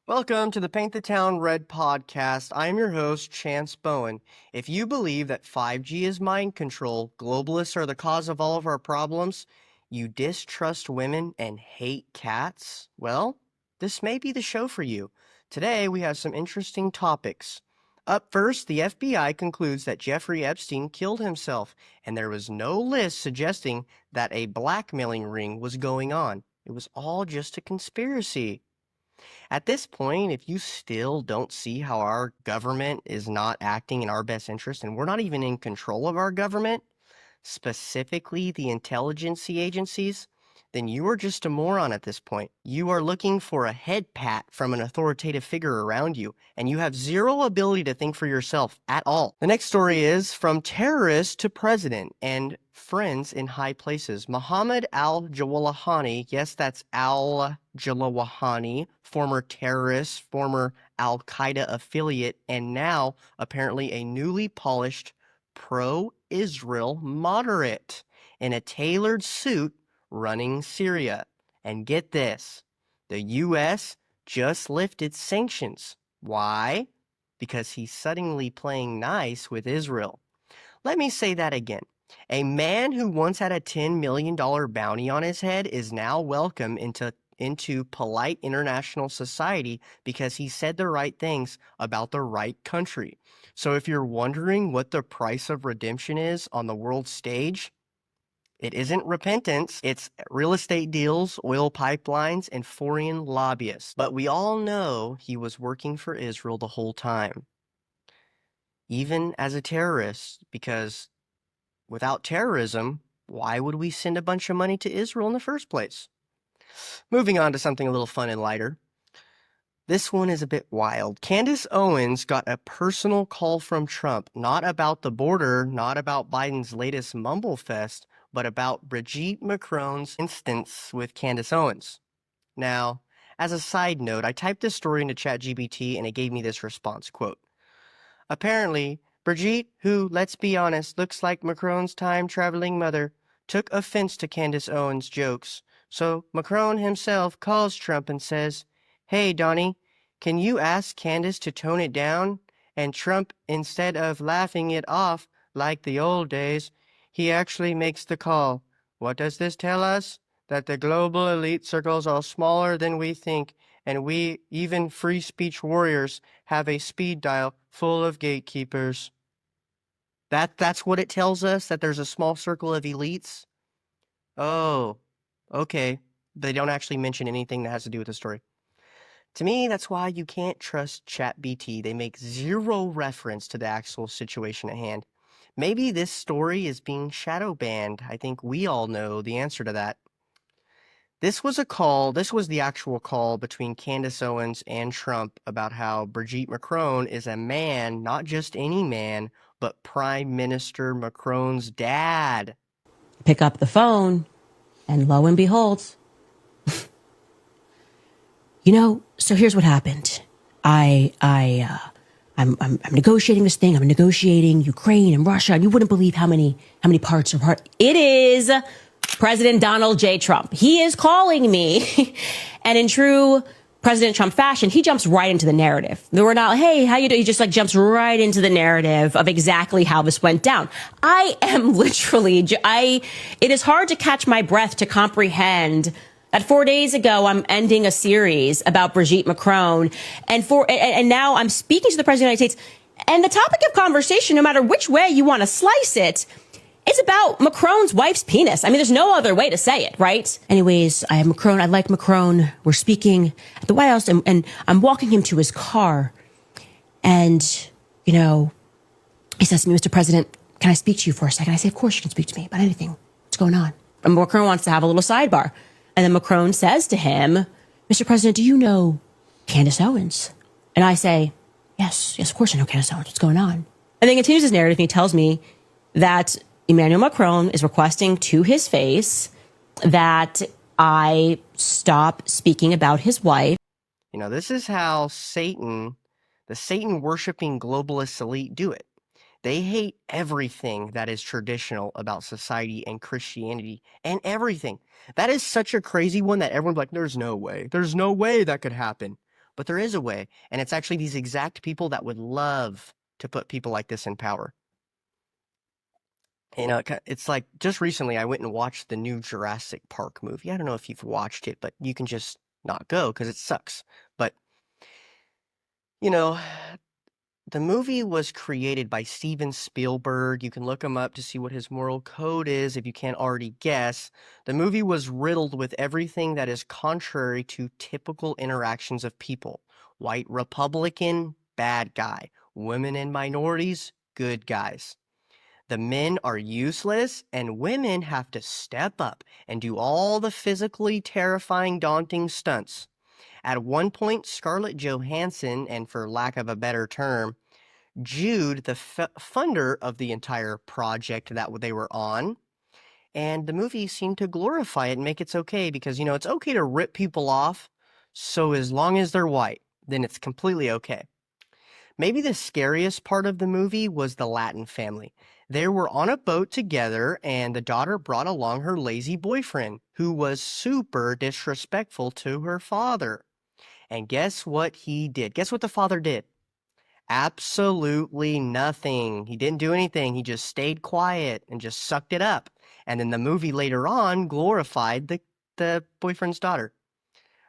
Welcome to the Paint the Town Red podcast. I am your host, Chance Bowen. If you believe that 5G is mind control, globalists are the cause of all of our problems, you distrust women and hate cats, well, this may be the show for you. Today, we have some interesting topics. Up first, the FBI concludes that Jeffrey Epstein killed himself, and there was no list suggesting that a blackmailing ring was going on. It was all just a conspiracy. At this point, if you still don't see how our government is not acting in our best interest, and we're not even in control of our government, specifically the intelligence agencies, then you are just a moron at this point. You are looking for a head pat from an authoritative figure around you, and you have zero ability to think for yourself at all. The next story is from terrorist to president and friends in high places. Mohammed al-Jawahani, yes, that's al-Jawahani, former terrorist, former Al-Qaeda affiliate, and now apparently a newly polished pro-Israel moderate in a tailored suit running Syria. And get this, the U.S. just lifted sanctions. Why? Because he's suddenly playing nice with Israel. Let me say that again. A man who once had a $10 million bounty on his head is now welcome into polite international society because he said the right things about the right country. So if you're wondering what the price of redemption is on the world stage, it isn't repentance, it's real estate deals, oil pipelines, and foreign lobbyists. But we all know he was working for Israel the whole time, even as a terrorist, because without terrorism, why would we send a bunch of money to Israel in the first place? Moving on to something a little fun and lighter. This one is a bit wild. Candice Owens got a personal call from Trump, not about the border, not about Biden's latest mumble fest, but about Brigitte Macron's instance with Candace Owens. Now, as a side note, I typed this story into ChatGPT and it gave me this response, quote, "Apparently, Brigitte, who, let's be honest, looks like Macron's time-traveling mother, took offense to Candace Owens' jokes. So Macron himself calls Trump and says, 'Hey, Donnie, can you ask Candace to tone it down?' And Trump, instead of laughing it off like the old days, he actually makes the call. What does this tell us? That the global elite circles are smaller than we think, and we, even free speech warriors, have a speed dial full of gatekeepers." That's what it tells us, that there's a small circle of elites? Oh, okay. They don't actually mention anything that has to do with the story. To me, that's why you can't trust ChatBT. They make zero reference to the actual situation at hand. Maybe this story is being shadow banned. I think we all know the answer to that. This was the actual call between Candace Owens and Trump about how Brigitte Macron is a man, not just any man, but Prime Minister Macron's dad. Pick up the phone, and lo and behold, so here's what happened. I'm negotiating this thing. I'm negotiating Ukraine and Russia, and you wouldn't believe how many parts are part. It is President Donald J. Trump. He is calling me, and in true President Trump fashion, he jumps right into the narrative. We're not, hey, how you doing? He just jumps right into the narrative of exactly how this went down. I am literally, it is hard to catch my breath to comprehend that 4 days ago, I'm ending a series about Brigitte Macron, and now I'm speaking to the President of the United States, and the topic of conversation, no matter which way you want to slice it, is about Macron's wife's penis. I mean, there's no other way to say it, right? Anyways, I have Macron. I like Macron. We're speaking at the White House, and I'm walking him to his car, and, he says to me, "Mr. President, can I speak to you for a second?" I say, "Of course you can speak to me about anything. What's going on?" And Macron wants to have a little sidebar. And then Macron says to him, "Mr. President, do you know Candace Owens?" And I say, yes, of course I know Candace Owens. What's going on?" And then he continues his narrative, and he tells me that Emmanuel Macron is requesting to his face that I stop speaking about his wife. This is how the Satan-worshipping globalist elite do it. They hate everything that is traditional about society and Christianity and everything. That is such a crazy one that everyone's like, there's no way that could happen. but there is a way, and it's actually these exact people that would love to put people like this in power. You know, it's like just recently I went and watched the new Jurassic Park movie. I don't know if you've watched it, but you can just not go because it sucks. But, you know, the movie was created by Steven Spielberg. You can look him up to see what his moral code is if you can't already guess. The movie was riddled with everything that is contrary to typical interactions of people. White Republican, bad guy. Women and minorities, good guys. The men are useless, and women have to step up and do all the physically terrifying, daunting stunts. At one point, Scarlett Johansson, and for lack of a better term, Jude, the funder of the entire project that they were on, and the movie seemed to glorify it and make it okay because, it's okay to rip people off, so as long as they're white, then it's completely okay. Maybe the scariest part of the movie was the Latin family. They were on a boat together, and the daughter brought along her lazy boyfriend, who was super disrespectful to her father. And guess what he did? Guess what the father did? Absolutely nothing. He didn't do anything. He just stayed quiet and just sucked it up. And then the movie later on glorified the boyfriend's daughter.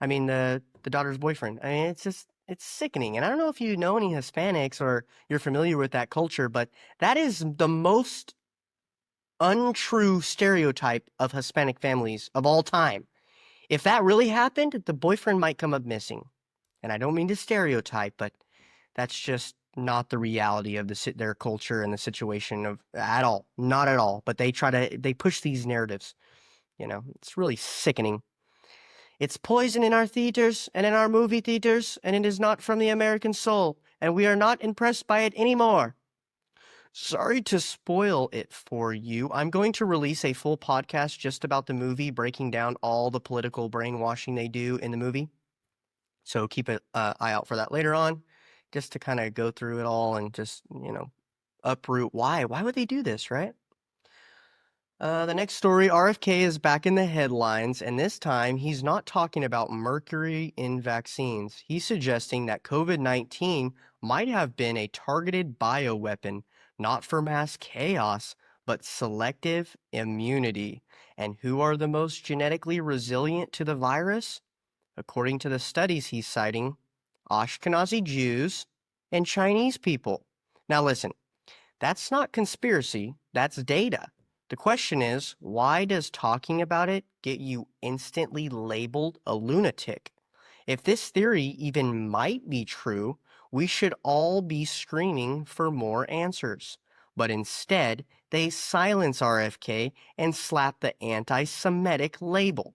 I mean the daughter's boyfriend. I mean it's sickening. And I don't know if you know any Hispanics or you're familiar with that culture, but that is the most untrue stereotype of Hispanic families of all time. If that really happened, the boyfriend might come up missing. And I don't mean to stereotype, but that's just not the reality of their culture and the situation of at all. Not at all. But they push these narratives. It's really sickening. It's poison in our theaters and in our movie theaters, and it is not from the American soul, and we are not impressed by it anymore. Sorry to spoil it for you. I'm going to release a full podcast just about the movie, breaking down all the political brainwashing they do in the movie. So keep an eye out for that later on, just to kind of go through it all and just, uproot why. Why would they do this, right? The next story, RFK is back in the headlines, and this time he's not talking about mercury in vaccines. He's suggesting that COVID-19 might have been a targeted bioweapon, not for mass chaos, but selective immunity. And who are the most genetically resilient to the virus? According to the studies he's citing, Ashkenazi Jews and Chinese people. Now listen, that's not conspiracy, that's data. The question is, why does talking about it get you instantly labeled a lunatic? If this theory even might be true, we should all be screaming for more answers. But instead, they silence RFK and slap the anti-Semitic label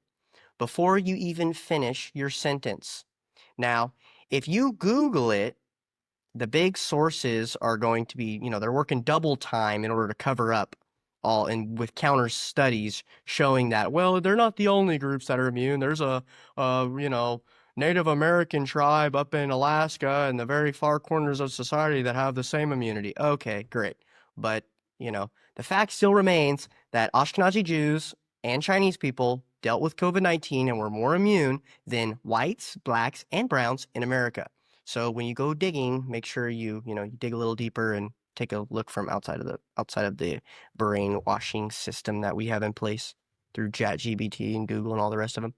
before you even finish your sentence. Now, if you Google it, the big sources are going to be, they're working double time in order to cover up all, and with counter studies showing that, well, they're not the only groups that are immune. There's a Native American tribe up in Alaska and the very far corners of society that have the same immunity. Okay, great. But, the fact still remains that Ashkenazi Jews and Chinese people dealt with COVID-19 and were more immune than whites, blacks, and browns in America. So when you go digging, make sure you dig a little deeper and take a look from outside of the brainwashing system that we have in place through ChatGPT and Google and all the rest of them.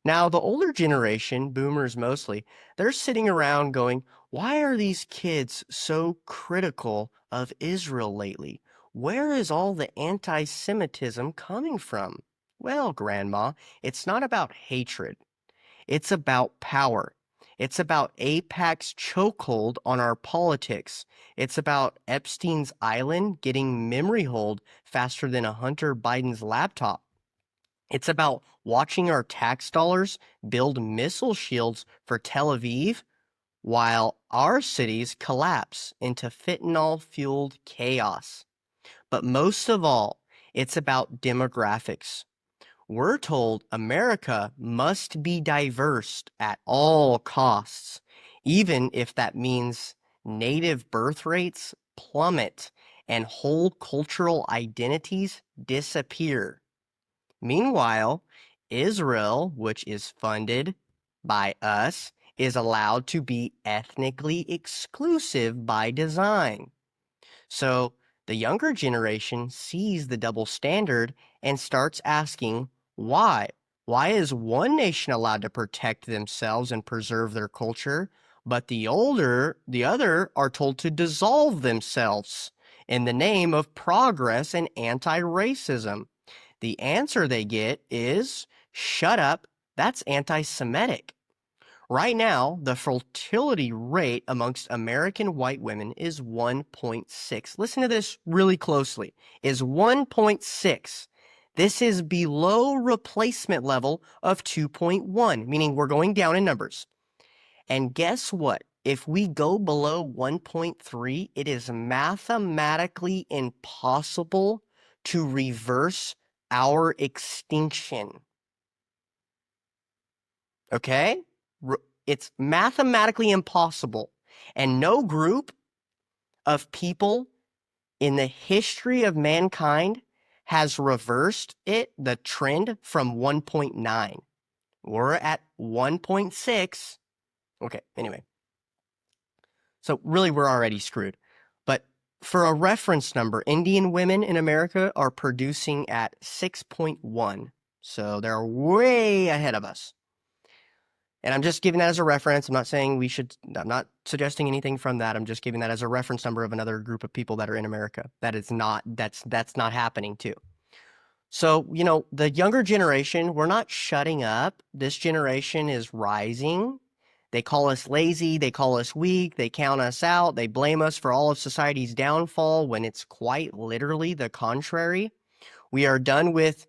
Now, the older generation, boomers mostly, they're sitting around going, why are these kids so critical of Israel lately? Where is all the anti-Semitism coming from? Well, Grandma, it's not about hatred. It's about power. It's about AIPAC's chokehold on our politics. It's about Epstein's island getting memory hold faster than a Hunter Biden's laptop. It's about watching our tax dollars build missile shields for Tel Aviv while our cities collapse into fentanyl-fueled chaos. But most of all, it's about demographics. We're told America must be diverse at all costs, even if that means native birth rates plummet and whole cultural identities disappear. Meanwhile, Israel, which is funded by us is allowed to be ethnically exclusive by design. So the younger generation sees the double standard and starts asking why. Why is one nation allowed to protect themselves and preserve their culture, but the other are told to dissolve themselves in the name of progress and anti-racism? The answer they get is, shut up, that's anti-Semitic. Right now, the fertility rate amongst American white women is 1.6. Listen to this really closely. Is 1.6. This is below replacement level of 2.1, meaning we're going down in numbers. And guess what? If we go below 1.3, it is mathematically impossible to reverse our extinction. Okay? It's mathematically impossible. And no group of people in the history of mankind has reversed the trend from 1.9. We're at 1.6. Okay, anyway. So really, we're already screwed. But for a reference number, Indian women in America are producing at 6.1. So they're way ahead of us. And I'm just giving that as a reference. I'm not saying I'm not suggesting anything from that. I'm just giving that as a reference number of another group of people that are in America. That's not happening too. So, the younger generation, we're not shutting up. This generation is rising. They call us lazy. They call us weak. They count us out. They blame us for all of society's downfall when it's quite literally the contrary. We are done with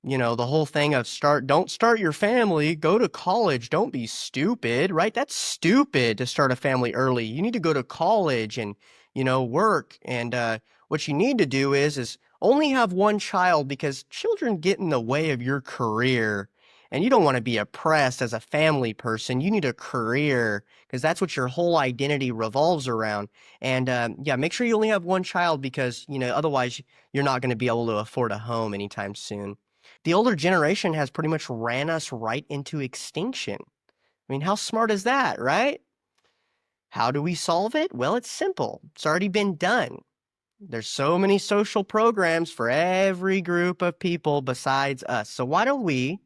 the whole thing of don't start your family, go to college, don't be stupid, right? That's stupid to start a family early. You need to go to college and, work. And what you need to do is only have one child because children get in the way of your career. And you don't want to be oppressed as a family person. You need a career because that's what your whole identity revolves around. And yeah, make sure you only have one child because, otherwise you're not going to be able to afford a home anytime soon. The older generation has pretty much ran us right into extinction. I mean, how smart is that, right? How do we solve it? Well, it's simple. It's already been done. There's so many social programs for every group of people besides us. So why don't we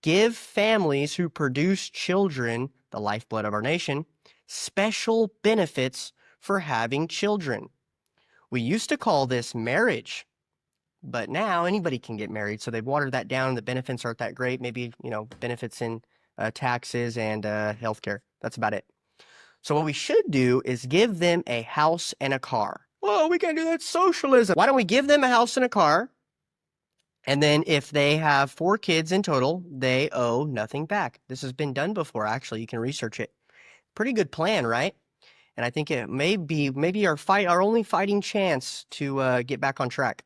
give families who produce children, the lifeblood of our nation, special benefits for having children? We used to call this marriage. But now anybody can get married, so they've watered that down. The benefits aren't that great. Maybe, benefits in taxes and healthcare. That's about it. So what we should do is give them a house and a car. Whoa, we can't do that. Socialism. Why don't we give them a house and a car? And then if they have 4 kids in total, they owe nothing back. This has been done before, actually. You can research it. Pretty good plan, right? And I think it may be maybe our only fighting chance to get back on track.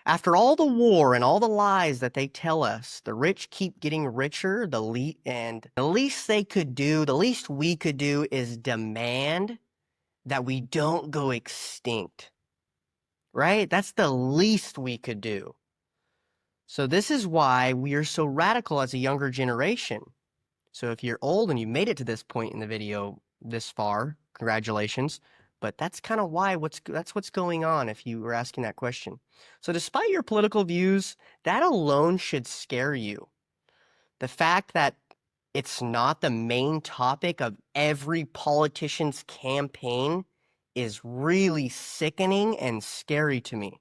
After all the war and all the lies that they tell us, the rich keep getting richer, the least we could do is demand that we don't go extinct. Right? That's the least we could do. So this is why we are so radical as a younger generation. So if you're old and you made it to this point in the video this far, congratulations. But that's kind of why that's what's going on if you were asking that question. So despite your political views, that alone should scare you. The fact that it's not the main topic of every politician's campaign is really sickening and scary to me.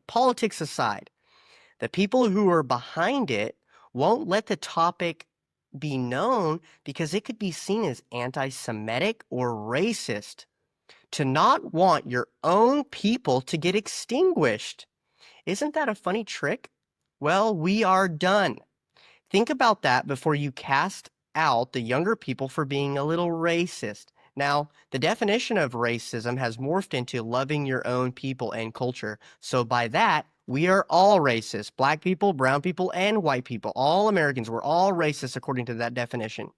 Politics aside, the people who are behind it won't let the topic be known because it could be seen as anti-Semitic or racist. To not want your own people to get extinguished. Isn't that a funny trick? Well, we are done. Think about that before you cast out the younger people for being a little racist. Now, the definition of racism has morphed into loving your own people and culture. So by that, we are all racist. Black people, brown people, and white people. All Americans. We're all racist according to that definition.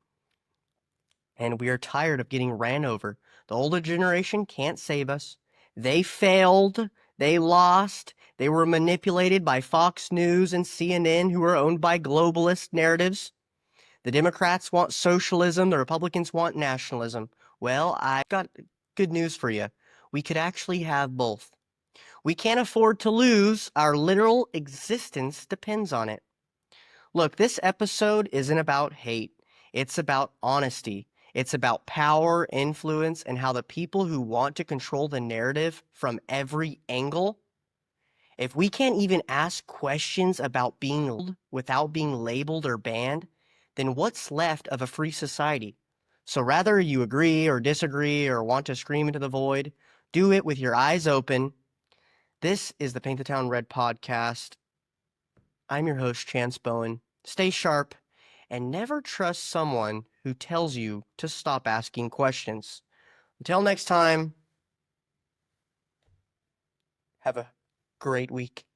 And we are tired of getting ran over. The older generation can't save us. They failed. They lost. They were manipulated by Fox News and CNN, who are owned by globalist narratives. The Democrats want socialism, the Republicans want nationalism. Well, I've got good news for you. We could actually have both. We can't afford to lose. Our literal existence depends on it. Look, this episode isn't about hate. It's about honesty. It's about power, influence, and how the people who want to control the narrative from every angle, if we can't even ask questions about being without being labeled or banned, then what's left of a free society? So rather you agree or disagree or want to scream into the void, do it with your eyes open. This is the Paint the Town Red podcast. I'm your host, Chance Bowen. Stay sharp and never trust someone who tells you to stop asking questions. Until next time, have a great week.